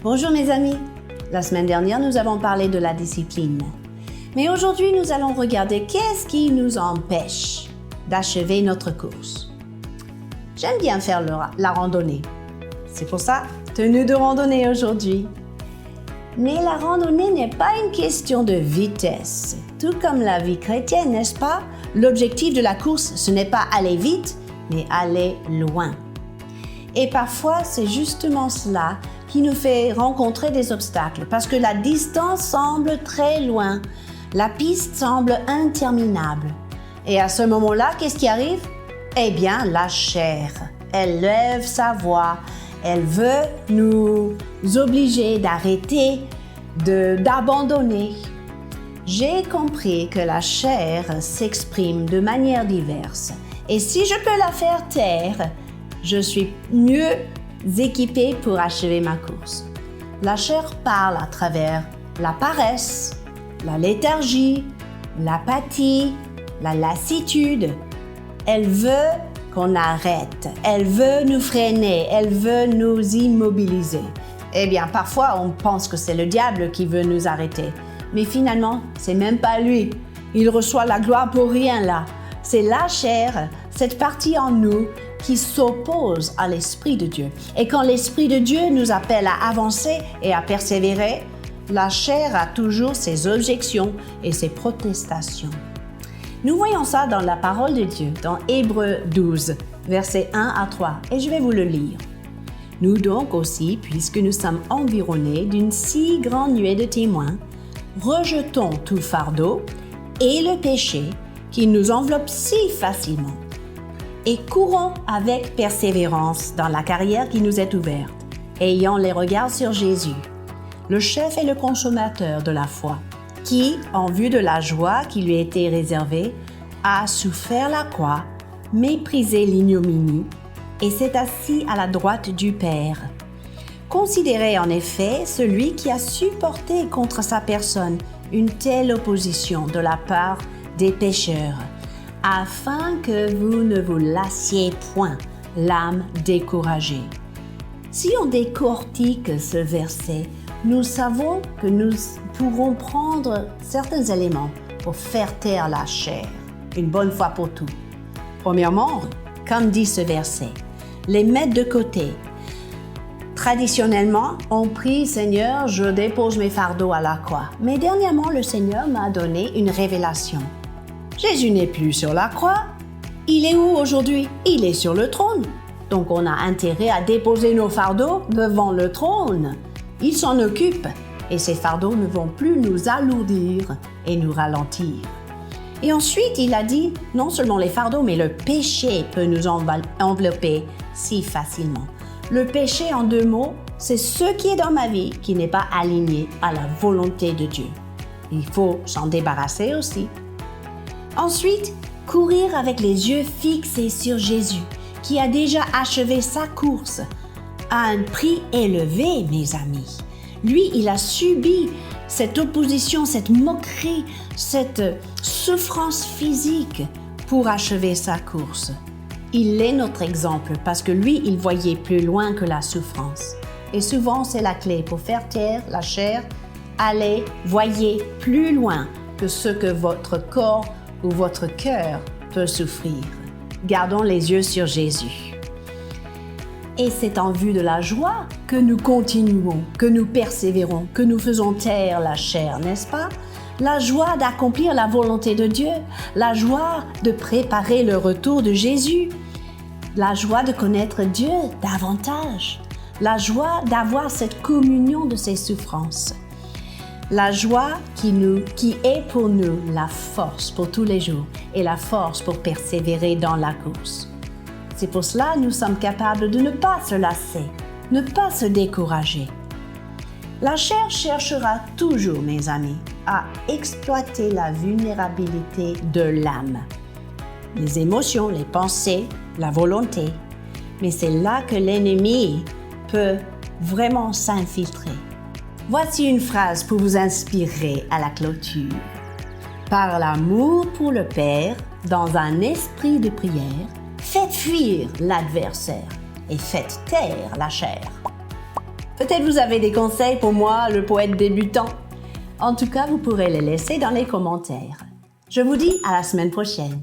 Bonjour mes amis. La semaine dernière, nous avons parlé de la discipline. Mais aujourd'hui, nous allons regarder qu'est-ce qui nous empêche d'achever notre course. J'aime bien faire la randonnée. C'est pour ça, tenue de randonnée aujourd'hui. Mais la randonnée n'est pas une question de vitesse. Tout comme la vie chrétienne, n'est-ce pas? L'objectif de la course, ce n'est pas aller vite, mais aller loin. Et parfois, c'est justement cela qui nous fait rencontrer des obstacles, parce que la distance semble très loin, la piste semble interminable. Et à ce moment-là, qu'est-ce qui arrive? Eh bien, la chair, elle lève sa voix, elle veut nous obliger d'arrêter, d'abandonner. J'ai compris que la chair s'exprime de manière diverse. Et si je peux la faire taire, je suis mieux équipée pour achever ma course. La chair parle à travers la paresse, la léthargie, l'apathie, la lassitude. Elle veut qu'on arrête, elle veut nous freiner, elle veut nous immobiliser. Eh bien, parfois, on pense que c'est le diable qui veut nous arrêter. Mais finalement, c'est même pas lui. Il reçoit la gloire pour rien là. C'est la chair, cette partie en nous qui s'oppose à l'Esprit de Dieu. Et quand l'Esprit de Dieu nous appelle à avancer et à persévérer, la chair a toujours ses objections et ses protestations. Nous voyons ça dans la parole de Dieu, dans Hébreux 12, versets 1 à 3, et je vais vous le lire. Nous donc aussi, puisque nous sommes environnés d'une si grande nuée de témoins, rejetons tout fardeau et le péché qui nous enveloppe si facilement, et courons avec persévérance dans la carrière qui nous est ouverte, ayant les regards sur Jésus, le chef et le consommateur de la foi, qui, en vue de la joie qui lui était réservée, a souffert la croix, méprisé l'ignominie, et s'est assis à la droite du Père. Considérez en effet celui qui a supporté contre sa personne une telle opposition de la part des pécheurs, afin que vous ne vous lassiez point, l'âme découragée. Si on décortique ce verset, nous savons que nous pourrons prendre certains éléments pour faire taire la chair, une bonne fois pour tout. Premièrement, comme dit ce verset, les mettre de côté. Traditionnellement, on prie « Seigneur, je dépose mes fardeaux à la croix ». Mais dernièrement, le Seigneur m'a donné une révélation. Jésus n'est plus sur la croix. Il est où aujourd'hui? Il est sur le trône. Donc on a intérêt à déposer nos fardeaux devant le trône. Il s'en occupe et ces fardeaux ne vont plus nous alourdir et nous ralentir. Et ensuite, il a dit, non seulement les fardeaux, mais le péché peut nous envelopper si facilement. Le péché, en deux mots, c'est ce qui est dans ma vie qui n'est pas aligné à la volonté de Dieu. Il faut s'en débarrasser aussi. Ensuite, courir avec les yeux fixés sur Jésus, qui a déjà achevé sa course à un prix élevé, mes amis. Lui, il a subi cette opposition, cette moquerie, cette souffrance physique pour achever sa course. Il est notre exemple parce que lui, il voyait plus loin que la souffrance. Et souvent, c'est la clé pour faire taire la chair. Allez, voyez plus loin que ce que votre corps ou votre cœur peut souffrir. Gardons les yeux sur Jésus. Et c'est en vue de la joie que nous continuons, que nous persévérons, que nous faisons taire la chair, n'est-ce pas? La joie d'accomplir la volonté de Dieu, la joie de préparer le retour de Jésus, la joie de connaître Dieu davantage, la joie d'avoir cette communion de ses souffrances, la joie qui est pour nous la force pour tous les jours et la force pour persévérer dans la course. C'est pour cela que nous sommes capables de ne pas se lasser, ne pas se décourager. La chair cherchera toujours, mes amis, à exploiter la vulnérabilité de l'âme, les émotions, les pensées, la volonté. Mais c'est là que l'ennemi peut vraiment s'infiltrer. Voici une phrase pour vous inspirer à la clôture. Par l'amour pour le Père, dans un esprit de prière, faites fuir l'adversaire et faites taire la chair. Peut-être vous avez des conseils pour moi, le poète débutant. En tout cas, vous pourrez les laisser dans les commentaires. Je vous dis à la semaine prochaine.